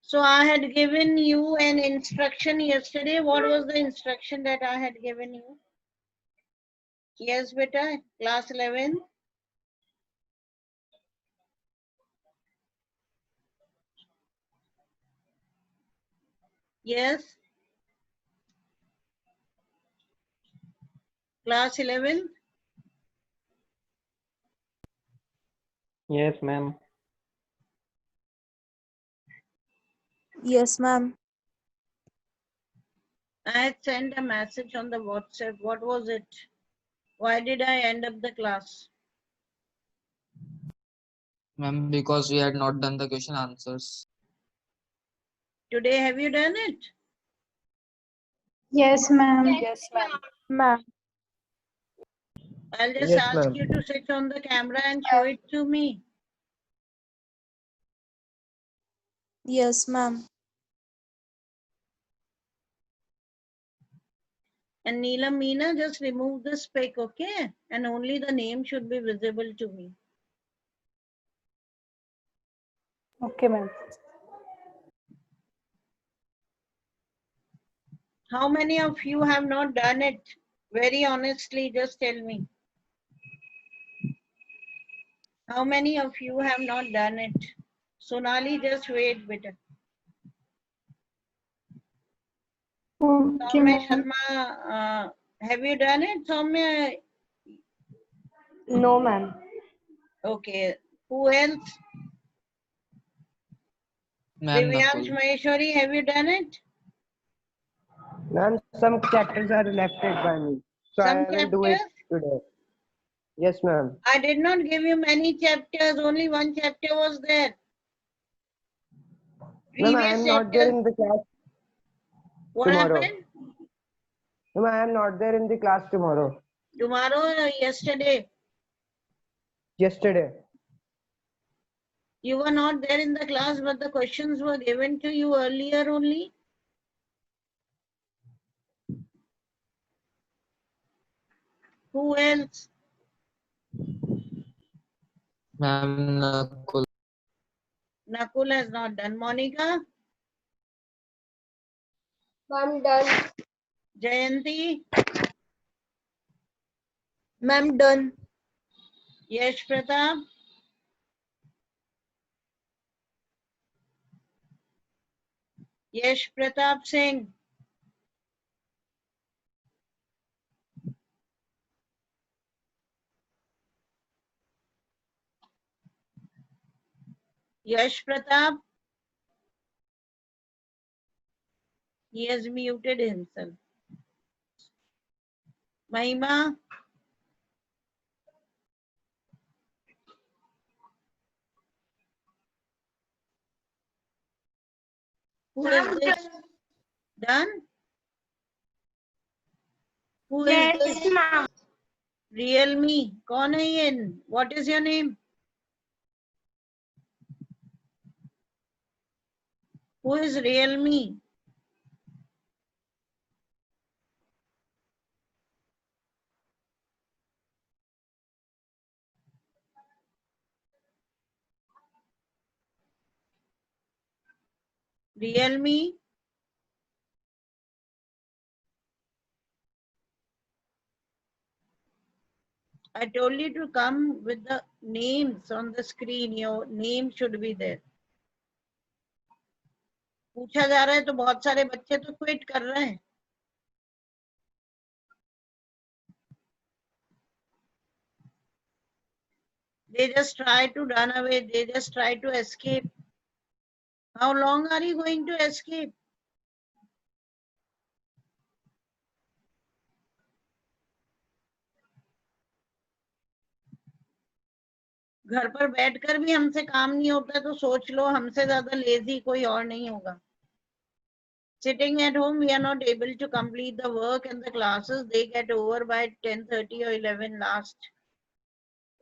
So I had given you an instruction yesterday. What was the instruction that I had given you? Yes, beta, class 11. Yes, class 11. Yes, ma'am. Yes, ma'am. I had sent a message on the WhatsApp. What was it? Why did I end up the class? Ma'am, because we had not done the question answers. Today, have you done it? Yes, ma'am. Yes, ma'am. Ma'am. I'll just Yes, ask ma'am. you to switch on the camera and show it to me. Yes, ma'am. And Neelam, Meena, just remove the speck, okay? And only the name should be visible to me. Okay, ma'am. How many of you have not done it? Very honestly, just tell me. How many of you have not done it? Sonali, just wait, beta. Okay, Soumya ma'am. Sharma, have you done it? Soumya, No, ma'am. okay. Who else? Ma'am, Divyansh Nakul. Maheshwari, have you done it? Ma'am, some chapters are left by me, so I Some will do it chapters? today. Yes, ma'am. I did not give you many chapters, only one chapter was there. Ma'am, I Previous am not there chapters, in the class what tomorrow. happened? Ma'am, I am not there in the class tomorrow. Tomorrow or yesterday? Yesterday. You were not there in the class, but the questions were given to you earlier only. Who else? Ma'am, Nakul. Nakul has not done. Monica? Ma'am, done. Jayanti? Ma'am, done. Yash Pratap? Yash Pratap Singh? Yash Pratap? He has muted himself. Mahima? Who is this? Done? Who is this? Yes, ma'am. Real me. कौन है ये? What is your name? Who is real me? Real me? I told you to come with the names on the screen. Your name should be there. पूछा जा रहा है तो बहुत सारे बच्चे तो क्विट कर रहे हैं. They just try to run away. They just try to escape. How long are you going to escape? घर पर बैठकर भी हमसे काम नहीं होता तो सोच लो हमसे ज्यादा लेजी कोई और नहीं होगा. Sitting at home, we are not able to complete the work and the classes. They get over by 10:30 or 11 last.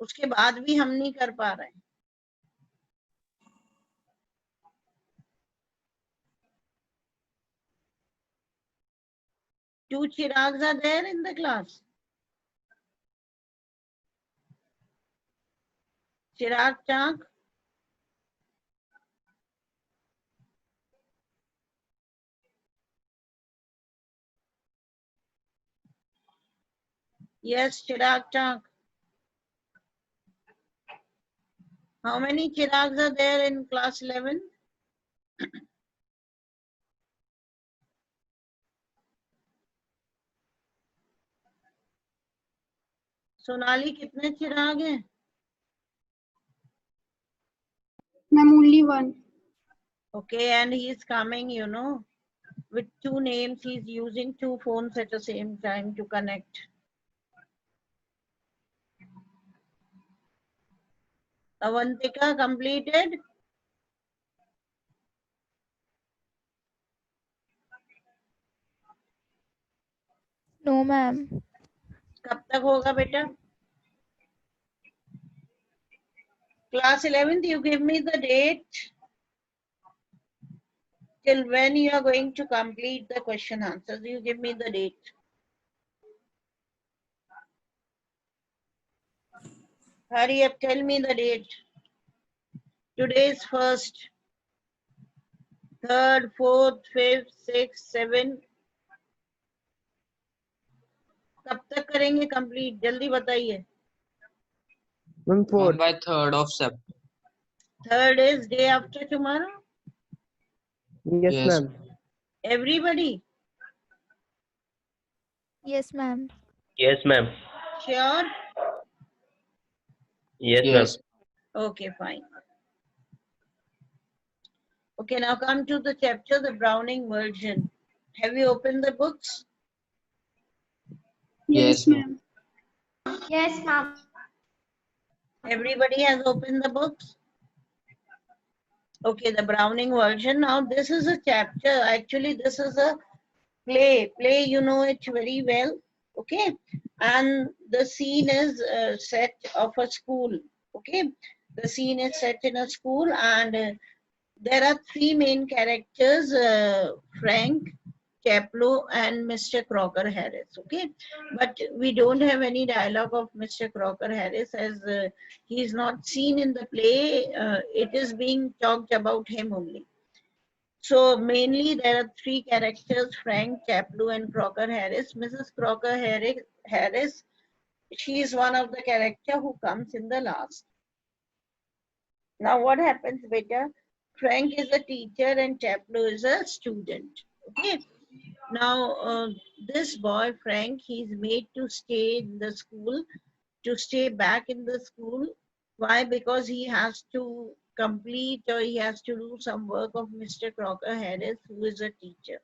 उसके बाद भी हम नहीं कर पा रहे. Two Chirags are there in the class. Chirag Chak. Yes, Chirag, talk. How many Chirags are there in class 11? Sonali कितने चिराग हैं? Ma'am, only one. Okay, and he is coming, you know, with two names. He's using two phones at the same time to connect. Avantika completed? No, ma'am. कब तक होगा बेटा? Class 11th, you give me the date till when you are going to complete the question answers. You give me the date. Hurry up, tell me the date. Today is 1st, 3rd, 4th, 5th, 6th, 7th. कब तक करेंगे complete? जल्दी बताइए. Ma'am, Ma'am, 4th. by 3rd of September. 3rd is day after tomorrow. Yes, Yes. ma'am. Everybody? Yes, ma'am. Yes, ma'am. Sure? Yes, ma'am. Yes. Okay, fine. Okay, now come to the chapter, the Browning version. Have you opened the books? Yes, ma'am. Yes, ma'am. Everybody has opened the books? Okay, the Browning version. Now, this is a chapter. Actually, this is a play. Play, you know it very well. Okay. And the scene is set of a school. Okay. The scene is set in a school, and there are three main characters, Frank, Chaplow, and Mr. Crocker Harris. Okay, but we don't have any dialogue of Mr. Crocker Harris as he is not seen in the play. It is being talked about him only. So mainly there are three characters, Frank, Chaplow, and Crocker Harris. Mrs. Crocker Harris, she is one of the character who comes in the last. Now what happens, beta? Frank is a teacher and Chaplow is a student. Okay. Now this boy Frank, he's made to stay in the school, to stay back in the school. Why? Because he has to complete or he has to do some work of Mr. Crocker Harris, who is a teacher.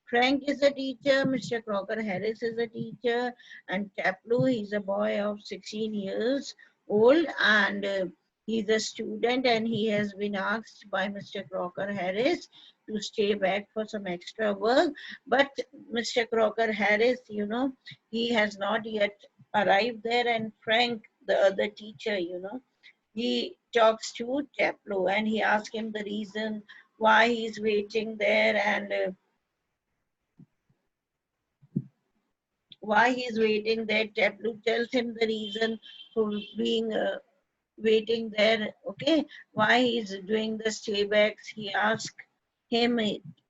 Frank is a teacher, Mr. Crocker Harris is a teacher, and Chaplow, he's a boy of 16 years old, and he's a student, and he has been asked by Mr. Crocker Harris to stay back for some extra work. But Mr. Crocker Harris, you know, he has not yet arrived there, and Frank, the other teacher, you know, he talks to Chaplow and he asks him the reason why he's waiting there, and why he's waiting there. Chaplow tells him the reason for being waiting there. Okay, why he's doing the staybacks. He asks him.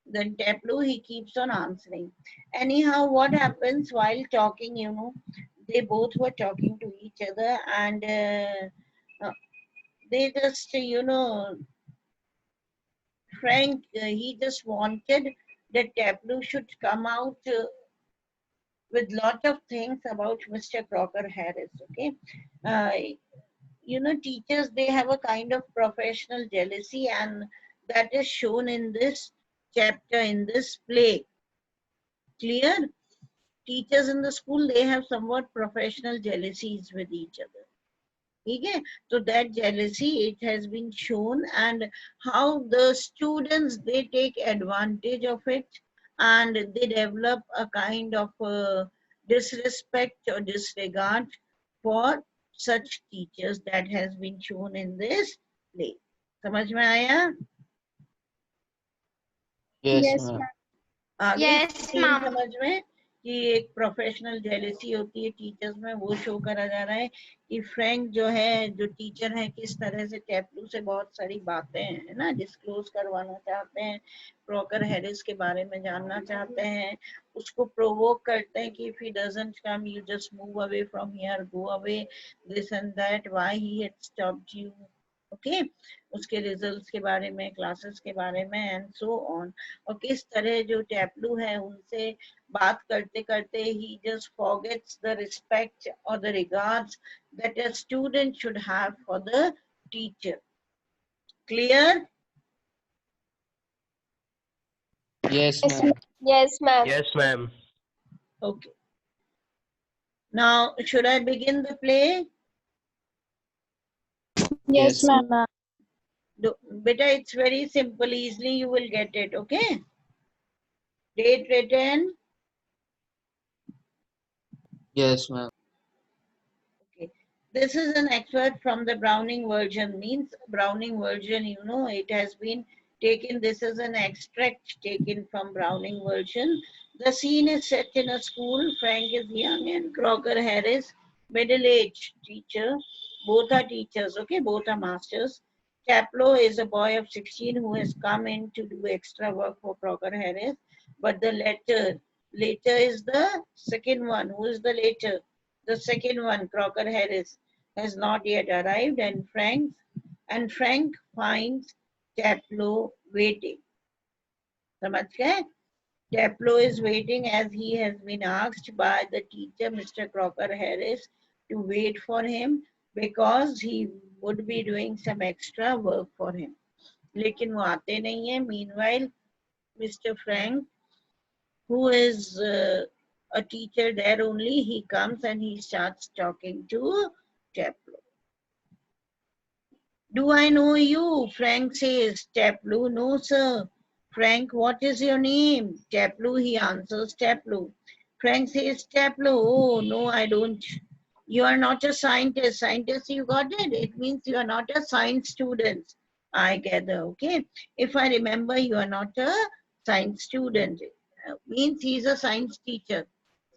Then Chaplow, he keeps on answering. Anyhow, what happens while talking? You know, they both were talking to each other, and they just, you know, Frank, he just wanted that Chaplow should come out. With lot of things about Mr. Crocker Harris. Okay, uh, you know, teachers, they have a kind of professional jealousy, and that is shown in this chapter, in this play. Clear? Teachers in the school, they have somewhat professional jealousies with each other. Okay, so that jealousy, it has been shown, and how the students, they take advantage of it, and they develop a kind of disrespect or disregard for such teachers. That has been shown in this play. समझ में आया? Yes, Yes, ma'am. ma'am. आ गई Yes, scene ma'am. समझ में? कि एक professional jealousy होती है टीचर्स में, वो शो करा जा रहा है कि फ्रैंक जो है, जो टीचर है, किस तरह से टैप्लू से बहुत सारी बातें है ना डिस्क्लोज करवाना चाहते हैं, क्रॉकर हैरिस के बारे में जानना चाहते हैं, उसको प्रोवोक करते हैं कि if he doesn't come you just move away from here, go away, this and that, why he had stopped you, okay, उसके रिजल्ट्स के बारे में, क्लासेस के बारे में एंड सो ऑन। और किस तरह जो टैप्लू है उनसे बात करते करते he just forgets the respect or the regards that a student should have for the teacher. Clear? Yes, Yes, ma'am. yes, ma'am. Yes, ma'am. Okay. Now, should I begin the play? Yes, Yes. ma'am. Beta, it's very simple. Easily you will get it. Okay. Date written. Yes, ma'am. Okay. This is an excerpt from the Browning version. Means Browning version, you know, it has been taken. This is an extract taken from Browning version. The scene is set in a school. Frank is young and Crocker Harris, middle-aged teacher. Both are teachers, okay? Both are masters. Chaplow is a boy of 16 who has come in to do extra work for Crocker Harris. But the later is the second one. Who is the later? The second one, Crocker Harris, has not yet arrived, and Frank finds Chaplow waiting. समझ गए? Chaplow is waiting as he has been asked by the teacher, Mr. Crocker Harris, to wait for him because he would be doing some extra work for him. लेकिन वो आते नहीं है. Meanwhile, Mr. Frank, who is a teacher there only, he comes and he starts talking to Chaplow. Do I know you? Frank says. Chaplow, no sir. Frank, what is your name? Chaplow, he answers. Chaplow. Frank says, Chaplow, oh no, I don't. You are not a scientist. Scientist, you got it? It means you are not a science student, I gather, okay? If I remember, you are not a science student. Means he is a science teacher.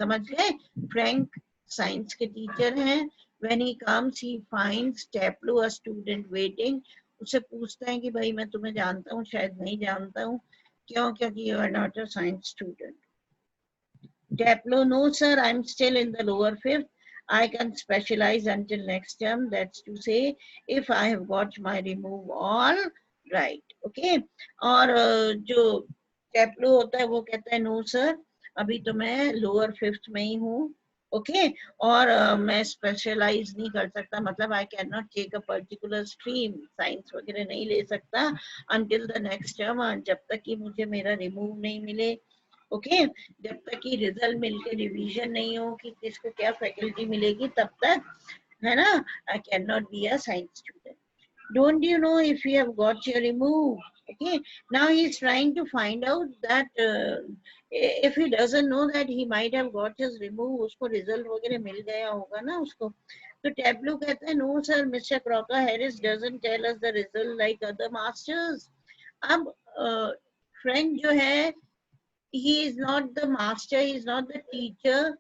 समझ गए? Frank science के teacher हैं. When he comes, he finds Chaplow, a student, waiting. उससे पूछता है कि भाई मैं तुम्हें जानता हूँ, शायद नहीं जानता हूँ. क्यों? क्योंकि you are not a science student. Chaplow, no sir, I'm still in the lower fifth. I can specialize until next term. That's to say, if I have got my remove all right. Okay. और जो Chaplow होता है वो कहता है no sir, अभी तो मैं lower fifth में ही हूँ. ओके और मैं स्पेशलाइज नहीं कर सकता, मतलब I can not take a particular stream, science वगैरह नहीं ले सकता अंटिल द नेक्स्ट टर्म, जब तक कि मुझे मेरा रिमूव नहीं मिले. ओके जब तक कि रिजल्ट मिलके रिवीजन नहीं हो कि किसको क्या फैकल्टी मिलेगी, तब तक है ना, आई can not be a science student. Don't you know if you have got your remove? Okay, now he's trying to find out that if he doesn't know that he might have got his remove, उसको result वगैरह मिल गया होगा ना उसको. तो Chaplow कहता है no sir, Mr. Crocker Harris doesn't tell us the result like other masters. अब Frank जो है, he is not the master, he is not the teacher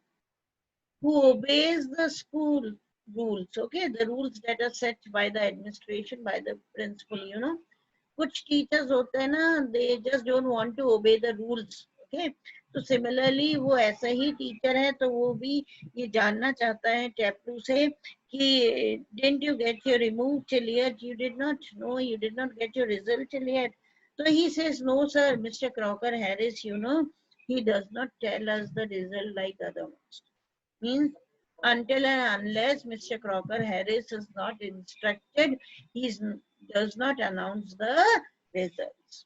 who obeys the school rules, okay, the rules that are set by the administration, by the principal, you know. कुछ teachers होते हैं ना, they just don't want to obey the rules, okay. तो similarly वो ऐसा ही teacher है, तो वो भी ये जानना चाहता है Chaplow से कि didn't you get your remove till yet? You did not, no, you did not get your result till yet. So he says, no sir, Mr. Crocker Harris, you know, he does not tell us the result like other ones. Means until and unless Mr. Crocker Harris is not instructed, he does not announce the results.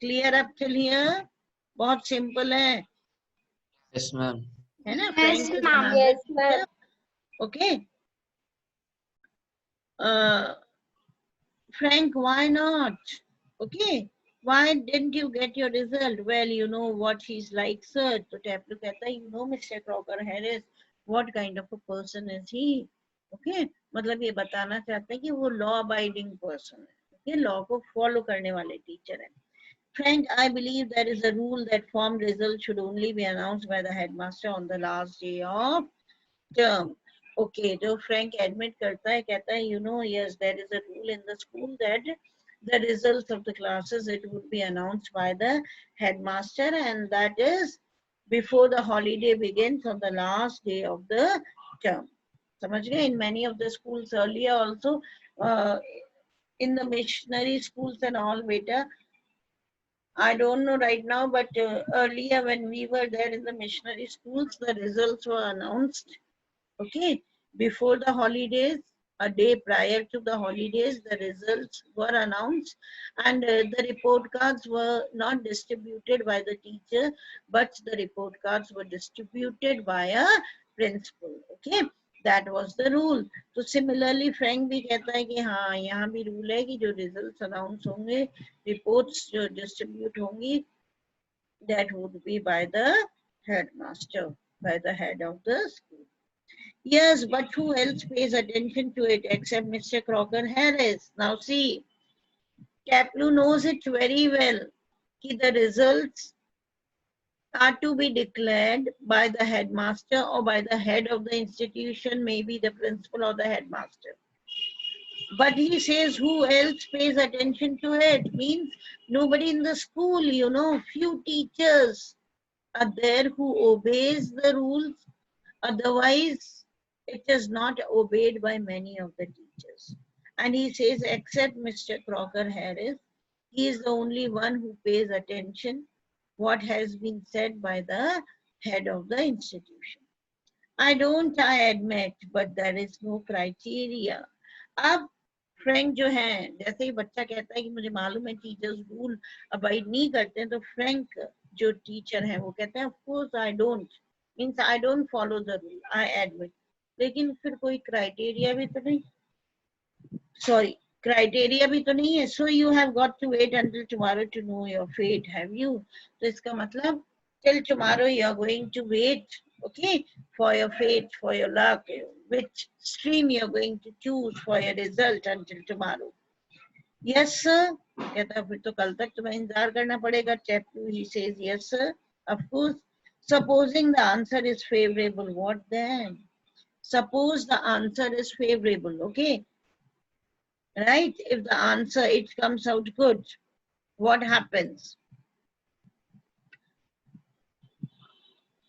Clear up till here? बहुत simple है, Yes, ma'am. है ना? Yes, Frank is ma'am. another Yes, teacher. ma'am. Okay. Frank, why not? Okay. Why didn't you get your result? Well, you know what he's like, sir. So Chaplow कहता है, you know Mr. Crocker Harris, what kind of a person is he? Okay. मतलब ये बताना चाहते हैं कि वो law abiding person है, okay? law को follow करने वाले teacher है. Frank, I believe there is a rule that form results should only be announced by the headmaster on the last day of term. Okay, so Frank admit करता है, कहता है, you know, yes, there is a rule in the school that the results of the classes, it would be announced by the headmaster, and that is before the holiday begins on the last day of the term. समझ गए? In many of the schools earlier also, in the missionary schools and all, beta, I don't know right now, but earlier when we were there in the missionary schools, the results were announced, okay, before the holidays, a day prior to the holidays, the results were announced, and the report cards were not distributed by the teacher, but the report cards were distributed by a principal, okay. That was the rule. तो similarly Frank भी कहता है कि हाँ यहाँ भी rule है कि जो results announce होंगे, reports जो distribute होंगी, that would be by the headmaster, by the head of the school. Yes, but who else pays attention to it except Mr. Crocker Harris? Now see, Kaplu knows it very well. The results are to be declared by the headmaster or by the head of the institution, maybe the principal or the headmaster. But he says who else pays attention to it? Means nobody in the school, you know, few teachers are there who obeys the rules. Otherwise, it is not obeyed by many of the teachers. And he says, except Mr. Crocker Harris, he is the only one who pays attention what has been said by the head of the institution. I admit, but there is no criteria. अब Frank जो है, जैसे ही बच्चा कहता है कि मुझे मालूम है टीचर्स रूल अबाइड नहीं करते हैं, तो फ्रैंक जो टीचर है वो कहते हैं, of course I don't, means I don't follow the rule, I admit. लेकिन फिर कोई क्राइटेरिया भी तो नहीं, sorry, क्राइटेरिया भी तो नहीं है. So you have got to wait until tomorrow to know your fate, have you? तो इसका मतलब till tomorrow you are going to wait, okay, for your fate, for your luck, which stream you are going to choose for your result until tomorrow. Yes sir, कहता फिर तो कल तक तुम्हें इंतजार करना पड़ेगा. Chapter he says yes sir, of course. Supposing the answer is favorable, what then? Suppose the answer is favorable, okay, right? If the answer it comes out good, what happens?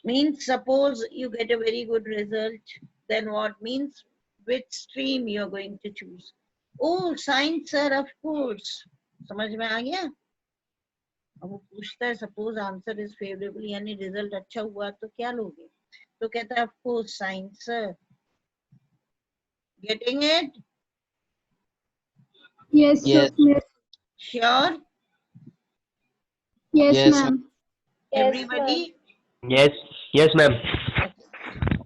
Means suppose you get a very good result, then what? Means which stream you are going to choose. Oh, science sir, of course. समझ में आ गया? अब वो पूछता है suppose answer is favorable, यानी result अच्छा हुआ तो क्या लोगे? तो कहता है of course science sir. Getting it? Yes, Yes. sir. Sure? Yes, Yes, ma'am. Everybody? Yes, ma'am.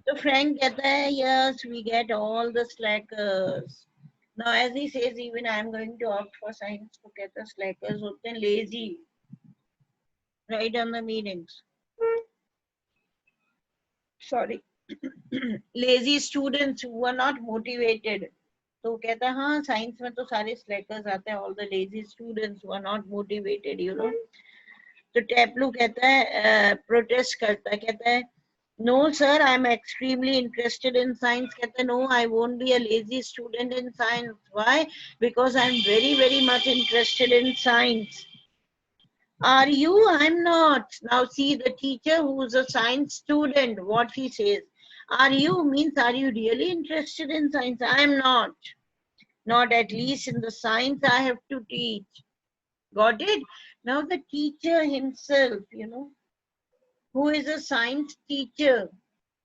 So Frank कहता है yes, we get all the slackers. Now as he says, even I am going to opt for science. तो कहता है slackers होते हैं lazy, right on the meetings. Sorry, lazy students who are not motivated. तो कहता है हाँ science में तो सारे slackers आते हैं, all the lazy students who are not motivated, you know. तो टैपलू कहता है प्रोटेस्ट करता है, कहता है no sir, I am extremely interested in science. कहता है no, I won't be a lazy student in science. Why? Because I am very very much interested in science. Are you? I'm not. Now see the teacher who is a science student, what he says. Are you means are you really interested in science? I am not. Not at least in the science I have to teach. Got it? Now the teacher himself, you know, who is a science teacher,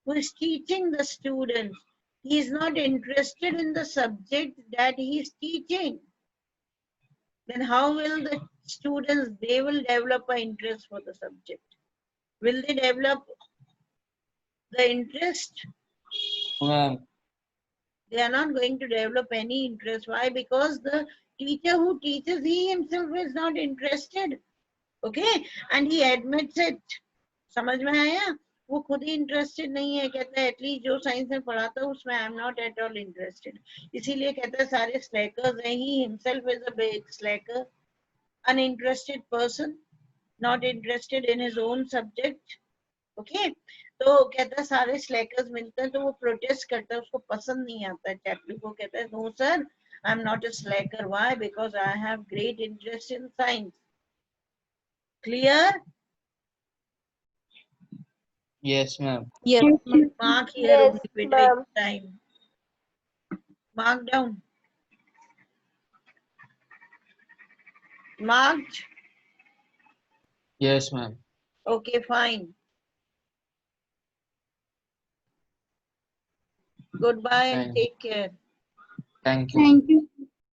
who is teaching the students, he is not interested in the subject that he is teaching. Then how will the students, they will develop an interest for the subject? Will they develop the interest? ma'am. They are not going to develop any interest. Why? Because the teacher who teaches, he himself is not interested. Okay? And he admits it. समझ में आया? वो खुद ही interested नहीं है, कहता है at least जो साइंस में पढ़ाता है उसमें I am not at all interested. इसीलिए कहता है सारे स्लैकर्स हैं. He himself is a big slacker, uninterested person. not interested in his own subject. Okay, तो कहता है सारे slackers मिलते हैं तो वो protest करता है, उसको पसंद नहीं आता है. Chaplin को कहता है, no sir, I'm not a slacker. Why? Because I have great interest in science. Clear? Yes, ma'am. Yes. Mark here Yes, only, beta, ma'am. it's time. Mark down. Marked? Yes, ma'am. Okay, fine. Goodbye and Thank, take care. thank you. Thank you.